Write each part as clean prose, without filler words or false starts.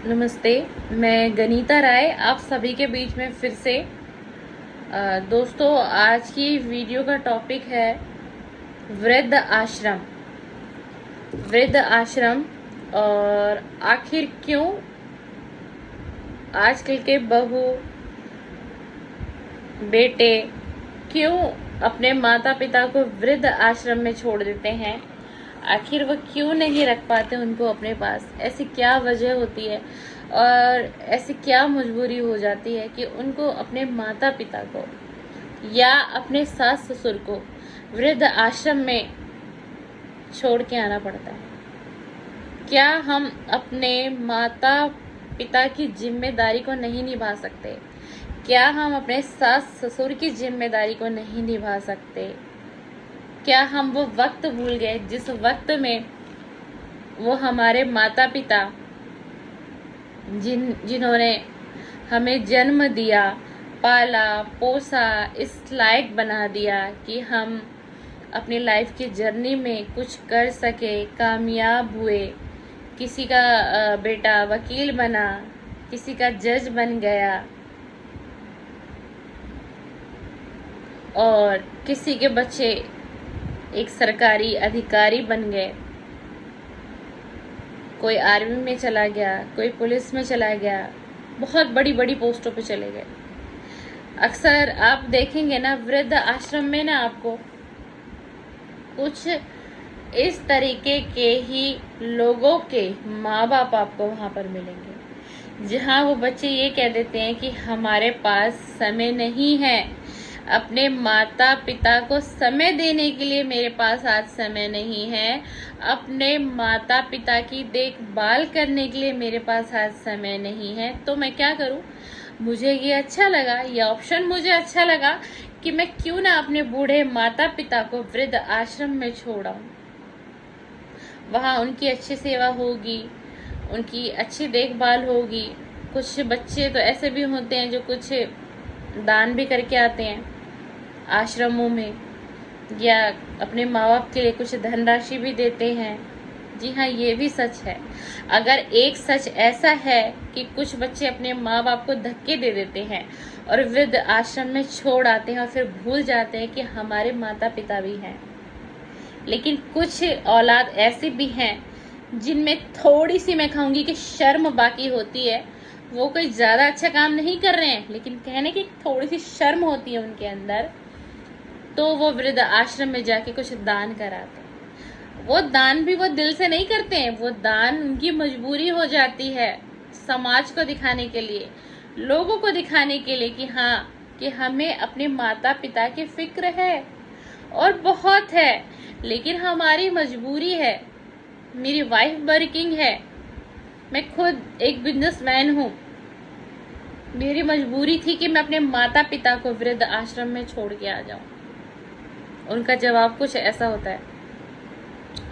नमस्ते। मैं गनीता राय आप सभी के बीच में फिर से। दोस्तों, आज की वीडियो का टॉपिक है वृद्ध आश्रम। वृद्ध आश्रम और आखिर क्यों आजकल के बहू बेटे क्यों अपने माता पिता को वृद्ध आश्रम में छोड़ देते हैं। आखिर वो क्यों नहीं रख पाते उनको अपने पास। ऐसी क्या वजह होती है और ऐसी क्या मजबूरी हो जाती है कि उनको अपने माता पिता को या अपने सास ससुर को वृद्ध आश्रम में छोड़ के आना पड़ता है। क्या हम अपने माता पिता की जिम्मेदारी को नहीं निभा सकते? क्या हम अपने सास ससुर की जिम्मेदारी को नहीं निभा सकते? क्या हम वो वक्त भूल गए जिस वक्त में वो हमारे माता पिता जिन्होंने हमें जन्म दिया, पाला पोसा, इस लायक बना दिया कि हम अपनी लाइफ की जर्नी में कुछ कर सके, कामयाब हुए। किसी का बेटा वकील बना, किसी का जज बन गया और किसी के बच्चे एक सरकारी अधिकारी बन गए। कोई आर्मी में चला गया, कोई पुलिस में चला गया, बहुत बड़ी बड़ी पोस्टों पे चले गए। अक्सर आप देखेंगे ना वृद्ध आश्रम में ना आपको कुछ इस तरीके के ही लोगों के माँ बाप आपको वहाँ पर मिलेंगे, जहाँ वो बच्चे ये कह देते हैं कि हमारे पास समय नहीं है, अपने माता पिता को समय देने के लिए मेरे पास आज समय नहीं है, अपने माता पिता की देखभाल करने के लिए मेरे पास आज समय नहीं है। तो मैं क्या करूं? मुझे ये अच्छा लगा, ये ऑप्शन मुझे अच्छा लगा कि मैं क्यों ना अपने बूढ़े माता पिता को वृद्ध आश्रम में छोड़ाऊं। वहाँ उनकी अच्छी सेवा होगी, उनकी अच्छी देखभाल होगी। कुछ बच्चे तो ऐसे भी होते हैं जो कुछ दान भी करके आते हैं आश्रमों में, या अपने माँ बाप के लिए कुछ धनराशि भी देते हैं। जी हाँ, ये भी सच है। अगर एक सच ऐसा है कि कुछ बच्चे अपने माँ बाप को धक्के दे देते हैं और वृद्ध आश्रम में छोड़ आते हैं और फिर भूल जाते हैं कि हमारे माता पिता भी हैं। लेकिन कुछ औलाद ऐसी भी हैं जिनमें थोड़ी सी, मैं कहूँगी कि शर्म बाकी होती है। वो कोई ज़्यादा अच्छा काम नहीं कर रहे हैं, लेकिन कहने की थोड़ी सी शर्म होती है उनके अंदर, तो वो वृद्ध आश्रम में जाके कुछ दान कराते हैं। वो दान भी वो दिल से नहीं करते हैं, वो दान उनकी मजबूरी हो जाती है, समाज को दिखाने के लिए, लोगों को दिखाने के लिए कि हाँ, कि हमें अपने माता पिता की फिक्र है और बहुत है। लेकिन हमारी मजबूरी है। मेरी वाइफ वर्किंग है, मैं खुद एक बिजनेसमैन हूँ। मेरी मजबूरी थी कि मैं अपने माता पिता को वृद्ध आश्रम में छोड़ के आ जाऊं। उनका जवाब कुछ ऐसा होता है,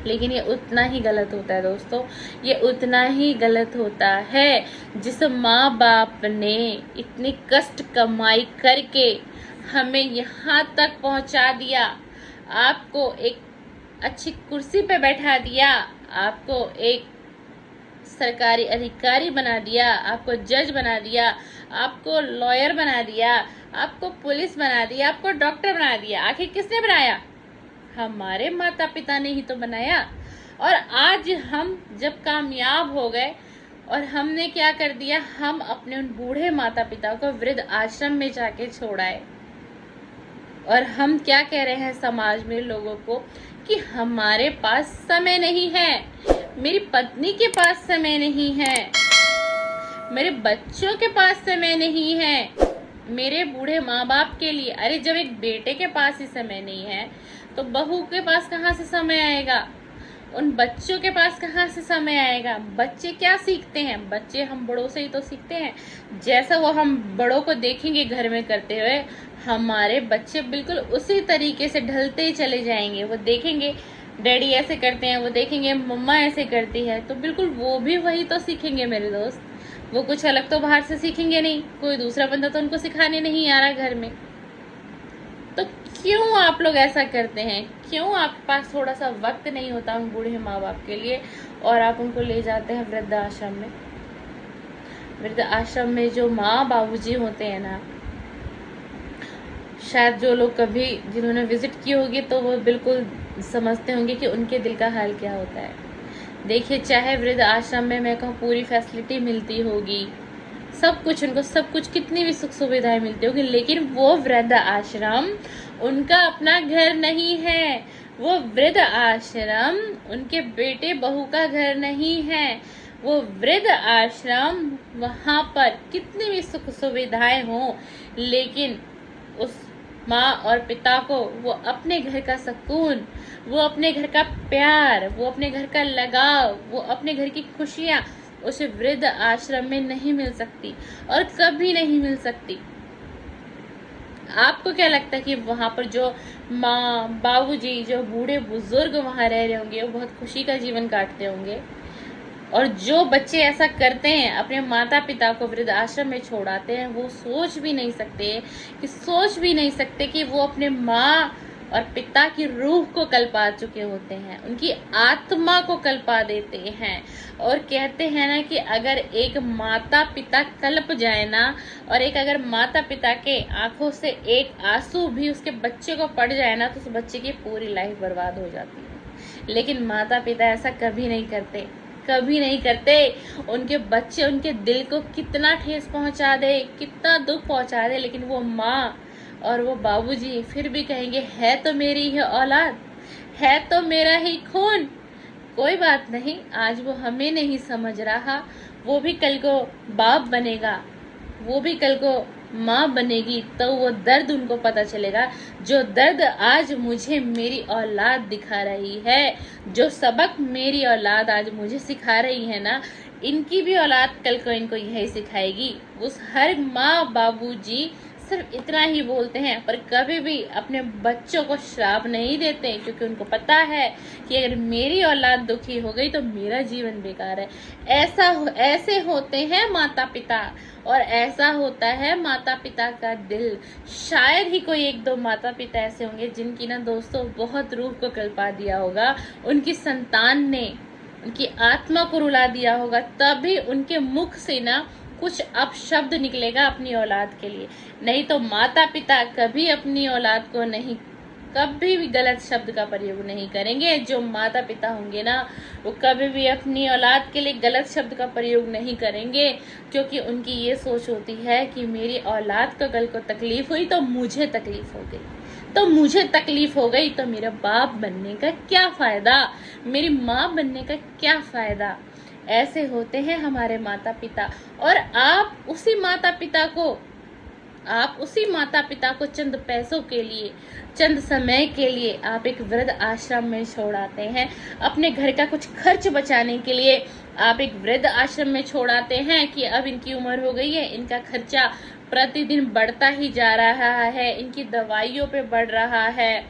लेकिन ये उतना ही गलत होता है दोस्तों। ये उतना ही गलत होता है जिस माँ बाप ने इतनी कष्ट कमाई करके हमें यहाँ तक पहुँचा दिया, आपको एक अच्छी कुर्सी पे बैठा दिया, आपको एक सरकारी अधिकारी बना दिया, आपको जज बना दिया, आपको लॉयर बना दिया, आपको पुलिस बना दिया, आपको डॉक्टर बना दिया। आखिर किसने बनाया? हमारे माता पिता ने ही तो बनाया। और आज हम जब कामयाब हो गए और हमने क्या कर दिया, हम अपने उन बूढ़े माता पिता को वृद्ध आश्रम में जाके छोड़ाए। और हम क्या कह रहे हैं समाज में लोगों को कि हमारे पास समय नहीं है, मेरी पत्नी के पास समय नहीं है, मेरे बच्चों के पास समय नहीं है, मेरे बूढ़े माँ बाप के लिए। अरे जब एक बेटे के पास ही समय नहीं है तो बहू के पास कहाँ से समय आएगा? उन बच्चों के पास कहाँ से समय आएगा? बच्चे क्या सीखते हैं? बच्चे हम बड़ों से ही तो सीखते हैं। जैसा वो हम बड़ों को देखेंगे घर में करते हुए, हमारे बच्चे बिल्कुल उसी तरीके से ढलते ही चले जाएंगे। वो देखेंगे डैडी ऐसे करते हैं, वो देखेंगे मम्मा ऐसे करती है, तो बिल्कुल वो भी वही तो सीखेंगे मेरे दोस्त। वो कुछ अलग तो बाहर से सीखेंगे नहीं, कोई दूसरा बंदा तो उनको सिखाने नहीं आ रहा घर में। तो क्यों आप लोग ऐसा करते हैं? क्यों आपके पास थोड़ा सा वक्त नहीं होता उन बूढ़े माँ बाप के लिए और आप उनको ले जाते हैं वृद्ध आश्रम में? वृद्ध आश्रम में जो माँ बाबूजी होते हैं ना, शायद जो लोग कभी जिन्होंने विजिट की होगी तो वो बिल्कुल समझते होंगे कि उनके दिल का हाल क्या होता है। देखिए, चाहे वृद्ध आश्रम में मैं कहूँ पूरी फैसिलिटी मिलती होगी, सब कुछ उनको, सब कुछ, कितनी भी सुख सुविधाएं मिलती होगी, लेकिन वो वृद्ध आश्रम उनका अपना घर नहीं है। वो वृद्ध आश्रम उनके बेटे बहू का घर नहीं है। वो वृद्ध आश्रम, वहाँ पर कितनी भी सुख सुविधाएं हों, लेकिन उस माँ और पिता को वो अपने घर का सुकून, वो अपने घर का प्यार, वो अपने घर का लगाव, वो अपने घर की खुशियाँ उस वृद्ध आश्रम में नहीं मिल सकती और कभी नहीं मिल सकती। आपको क्या लगता है कि वहाँ पर जो माँ बाबूजी, जो बूढ़े बुजुर्ग वहाँ रह रहे होंगे, वो बहुत खुशी का जीवन काटते होंगे? और जो बच्चे ऐसा करते हैं, अपने माता पिता को वृद्ध आश्रम में छोड़ाते हैं, वो सोच भी नहीं सकते कि वो अपने माँ और पिता की रूह को कल्पा चुके होते हैं, उनकी आत्मा को कल्पा देते हैं। और कहते हैं ना कि अगर एक माता पिता कल्प जाए ना, और एक अगर माता पिता के आंखों से एक आंसू भी उसके बच्चे को पड़ जाए ना, तो उस बच्चे की पूरी लाइफ बर्बाद हो जाती है। लेकिन माता पिता ऐसा कभी नहीं करते, कभी नहीं करते। उनके बच्चे उनके दिल को कितना ठेस पहुंचा दे, कितना दुख पहुंचा दे, लेकिन वो माँ और वो बाबूजी फिर भी कहेंगे, है तो मेरी ही औलाद, है तो मेरा ही खून, कोई बात नहीं, आज वो हमें नहीं समझ रहा, वो भी कल को बाप बनेगा, वो भी कल को माँ बनेगी, तो वो दर्द उनको पता चलेगा। जो दर्द आज मुझे मेरी औलाद दिखा रही है, जो सबक मेरी औलाद आज मुझे सिखा रही है ना, इनकी भी औलाद कल को इनको यही सिखाएगी। उस हर माँ बाबूजी सिर्फ इतना ही बोलते हैं, पर कभी भी अपने बच्चों को श्राप नहीं देते, क्योंकि उनको पता है कि अगर मेरी औलाद दुखी हो गई तो मेरा जीवन बेकार है। ऐसे होते हैं माता पिता, और ऐसा होता है माता पिता का दिल। शायद ही कोई एक दो माता पिता ऐसे होंगे जिनकी ना दोस्तों बहुत रूह को कल्पा दिया होगा, उनकी संतान ने उनकी आत्मा को रुला दिया होगा, तभी उनके मुख से ना कुछ अपशब्द निकलेगा अपनी औलाद के लिए। नहीं तो माता पिता कभी अपनी औलाद को नहीं, कभी भी गलत शब्द का प्रयोग नहीं करेंगे। जो माता पिता होंगे ना, वो कभी भी अपनी औलाद के लिए गलत शब्द का प्रयोग नहीं करेंगे, क्योंकि उनकी ये सोच होती है कि मेरी औलाद को कल को तकलीफ हुई तो मुझे तकलीफ हो गई, तो मुझे तकलीफ हो गई तो मेरा बाप बनने का क्या फायदा, मेरी माँ बनने का क्या फायदा। ऐसे होते हैं हमारे माता पिता। और आप उसी माता पिता को चंद पैसों के लिए, चंद समय के लिए आप एक वृद्ध आश्रम में छोड़ आते हैं। अपने घर का कुछ खर्च बचाने के लिए आप एक वृद्ध आश्रम में छोड़ आते हैं कि अब इनकी उम्र हो गई है, इनका खर्चा प्रतिदिन बढ़ता ही जा रहा है, इनकी दवाइयों पे बढ़ रहा है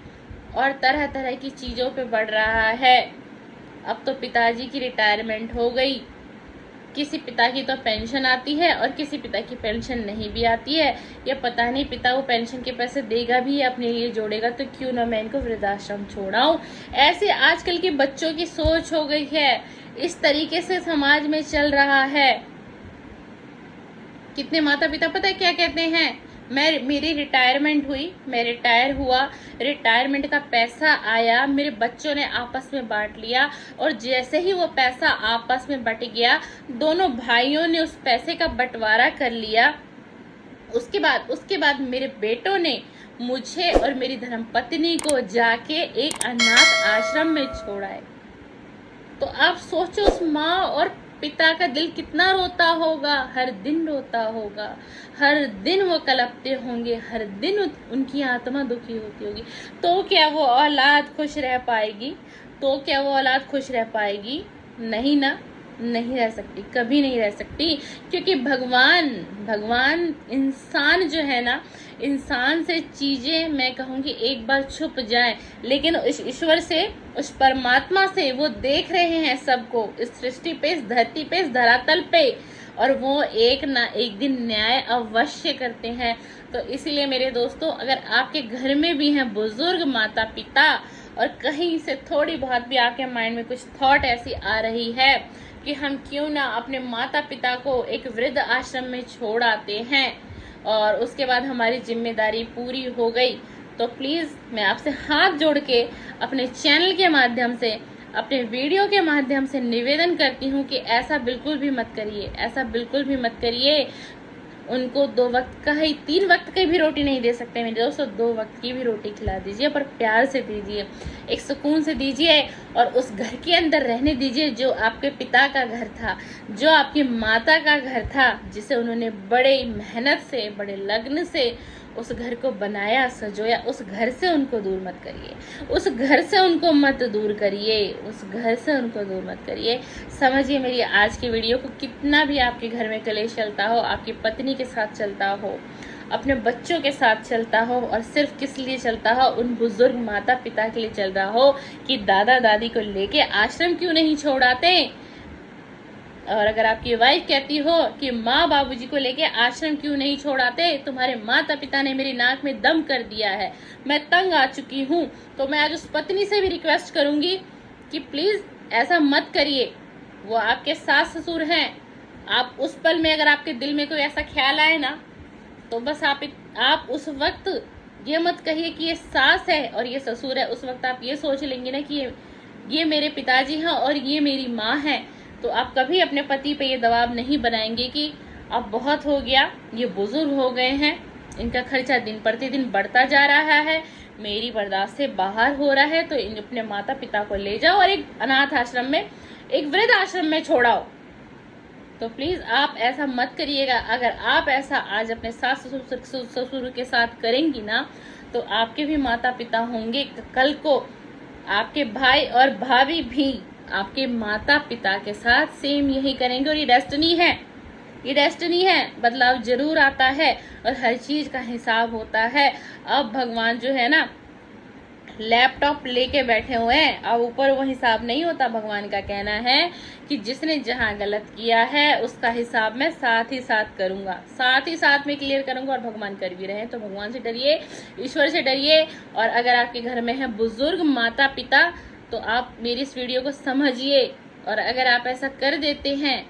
और तरह तरह की चीज़ों पे बढ़ रहा है। अब तो पिताजी की रिटायरमेंट हो गई, किसी पिता की तो पेंशन आती है और किसी पिता की पेंशन नहीं भी आती है, या पता नहीं पिता वो पेंशन के पैसे देगा भी या अपने लिए जोड़ेगा, तो क्यों ना मैं इनको वृद्धाश्रम छोड़ाऊं। ऐसे आजकल के बच्चों की सोच हो गई है, इस तरीके से समाज में चल रहा है। कितने माता पिता पता है क्या कहते हैं, मेरी रिटायरमेंट हुई, मैं रिटायर हुआ, रिटायरमेंट का पैसा आया, मेरे बच्चों ने आपस में बांट लिया, और जैसे ही वो पैसा आपस में बट गया, दोनों भाइयों ने उस पैसे का बंटवारा कर लिया। उसके बाद मेरे बेटों ने मुझे और मेरी धर्मपत्नी को जाके एक अनाथ आश्रम में छोड़ा है। तो आप सोचो उस माँ और पिता का दिल कितना रोता होगा, हर दिन रोता होगा, हर दिन वो कलपते होंगे, हर दिन उनकी आत्मा दुखी होती होगी। तो क्या वो औलाद खुश रह पाएगी? नहीं ना, नहीं रह सकती, कभी नहीं रह सकती। क्योंकि भगवान इंसान जो है ना, इंसान से चीजें मैं कहूँगी एक बार छुप जाए, लेकिन उस ईश्वर से, उस परमात्मा से वो देख रहे हैं सबको, इस सृष्टि पे, इस धरती पे, इस धरातल पे, और वो एक ना एक दिन न्याय अवश्य करते हैं। तो इसीलिए मेरे दोस्तों, अगर आपके घर में भी हैं बुजुर्ग माता पिता, और कहीं से थोड़ी बहुत भी आपके माइंड में कुछ थॉट ऐसी आ रही है कि हम क्यों ना अपने माता पिता को एक वृद्ध आश्रम में छोड़ आते हैं और उसके बाद हमारी जिम्मेदारी पूरी हो गई। तो प्लीज़ मैं आपसे हाथ जोड़ के अपने चैनल के माध्यम से, अपने वीडियो के माध्यम से निवेदन करती हूँ कि ऐसा बिल्कुल भी मत करिए, ऐसा बिल्कुल भी मत करिए। उनको 2 वक्त का ही, 3 वक्त की भी रोटी नहीं दे सकते मेरे दोस्तों, 2 वक्त की भी रोटी खिला दीजिए, पर प्यार से दीजिए, एक सुकून से दीजिए और उस घर के अंदर रहने दीजिए जो आपके पिता का घर था, जो आपकी माता का घर था, जिसे उन्होंने बड़े मेहनत से, बड़े लगन से उस घर को बनाया, सजोया। उस घर से उनको दूर मत करिए, उस घर से उनको मत दूर करिए, उस घर से उनको दूर मत करिए। समझिए मेरी आज की वीडियो को, कितना भी आपके घर में कलेश चलता हो, आपकी पत्नी के साथ चलता हो, अपने बच्चों के साथ चलता हो, और सिर्फ किस लिए चलता हो, उन बुजुर्ग माता पिता के लिए चल रहा हो कि दादा दादी को लेके आश्रम क्यों नहीं छोड़ाते। और अगर आपकी वाइफ कहती हो कि माँ बाबूजी को लेके आश्रम क्यों नहीं छोड़ाते, तुम्हारे माता पिता ने मेरी नाक में दम कर दिया है, मैं तंग आ चुकी हूँ, तो मैं आज उस पत्नी से भी रिक्वेस्ट करूंगी कि प्लीज ऐसा मत करिए। वो आपके सास ससुर हैं। आप उस पल में अगर आपके दिल में कोई ऐसा ख्याल आए ना, तो बस आप उस वक्त ये मत कहिए कि ये सास है और ये ससुर है। उस वक्त आप ये सोच लेंगे ना कि ये मेरे पिताजी हैं और ये मेरी माँ है। तो आप कभी अपने पति पे ये दबाव नहीं बनाएंगे कि अब बहुत हो गया, ये बुजुर्ग हो गए हैं, इनका खर्चा दिन प्रतिदिन बढ़ता जा रहा है, मेरी बर्दाश्त से बाहर हो रहा है, तो इन अपने माता पिता को ले जाओ और एक अनाथ आश्रम में, एक वृद्ध आश्रम में छोड़ाओ। तो प्लीज आप ऐसा मत करिएगा। अगर आप ऐसा आज अपने सास ससुर के साथ करेंगी ना, तो आपके भी माता पिता होंगे, कल को आपके भाई और भाभी भी आपके माता पिता के साथ सेम यही करेंगे। और ये डेस्टिनी है, ये डेस्टिनी है। बदलाव जरूर आता है और हर चीज का हिसाब होता है। अब भगवान जो है ना लैपटॉप लेके बैठे हुए हैं, अब ऊपर वो हिसाब नहीं होता। भगवान का कहना है कि जिसने जहां गलत किया है उसका हिसाब मैं साथ ही साथ करूंगा, साथ ही साथ में क्लियर करूंगा। और भगवान कर भी रहे हैं। तो भगवान से डरिए, ईश्वर से डरिए। और अगर आपके घर में है बुजुर्ग माता पिता, तो आप मेरी इस वीडियो को समझिए। और अगर आप ऐसा कर देते हैं,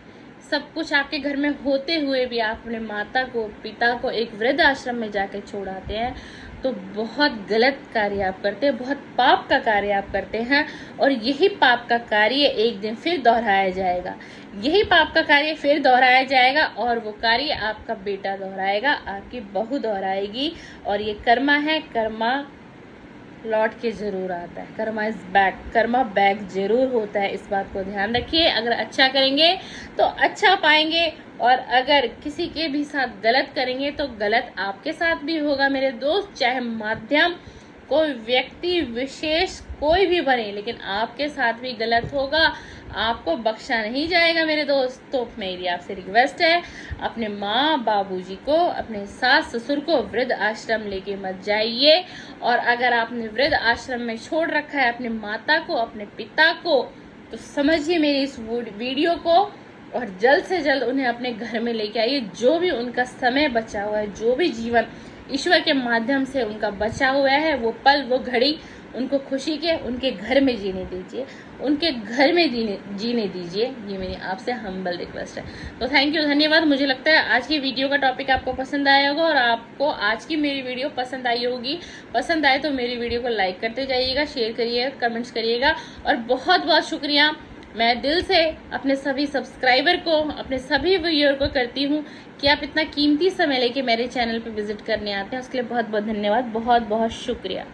सब कुछ आपके घर में होते हुए भी आप अपने माता को पिता को एक वृद्ध आश्रम में जाकर छोड़ाते हैं, तो बहुत गलत कार्य आप करते हैं, बहुत पाप का कार्य आप करते हैं। और यही पाप का कार्य एक दिन फिर दोहराया जाएगा, यही पाप का कार्य फिर दोहराया जाएगा। और वो कार्य आपका बेटा दोहराएगा, आपकी बहू दोहराएगी। और ये कर्मा है, कर्मा लौट के जरूर आता है। Karma is back, Karma back जरूर होता है। इस बात को ध्यान रखिए। अगर अच्छा करेंगे तो अच्छा पाएंगे, और अगर किसी के भी साथ गलत करेंगे तो गलत आपके साथ भी होगा मेरे दोस्त। चाहे माध्यम कोई व्यक्ति विशेष कोई भी बने, लेकिन आपके साथ भी गलत होगा, आपको बख्शा नहीं जाएगा मेरे दोस्त। तो मेरी आपसे रिक्वेस्ट है, अपने माँ बाबूजी को, अपने सास ससुर को वृद्ध आश्रम लेके मत जाइए। और अगर आपने वृद्ध आश्रम में छोड़ रखा है अपने माता को, अपने पिता को, तो समझिए मेरी इस वीडियो को और जल्द से जल्द उन्हें अपने घर में लेके आइए। जो भी उनका समय बचा हुआ है, जो भी जीवन ईश्वर के माध्यम से उनका बचा हुआ है, वो पल वो घड़ी उनको खुशी के उनके घर में जीने दीजिए, उनके घर में जीने दीजिए। ये मेरी आपसे हम्बल रिक्वेस्ट है। तो थैंक यू, धन्यवाद। मुझे लगता है आज की वीडियो का टॉपिक आपको पसंद आया होगा और आपको आज की मेरी वीडियो पसंद आई होगी। पसंद आए तो मेरी वीडियो को लाइक करते जाइएगा, शेयर करिएगा, कमेंट्स करिएगा। और बहुत बहुत शुक्रिया, मैं दिल से अपने सभी सब्सक्राइबर को, अपने सभी व्यूअर को करती हूँ कि आप इतना कीमती समय लेके मेरे चैनल पे विजिट करने आते हैं। उसके लिए बहुत बहुत धन्यवाद, बहुत बहुत शुक्रिया।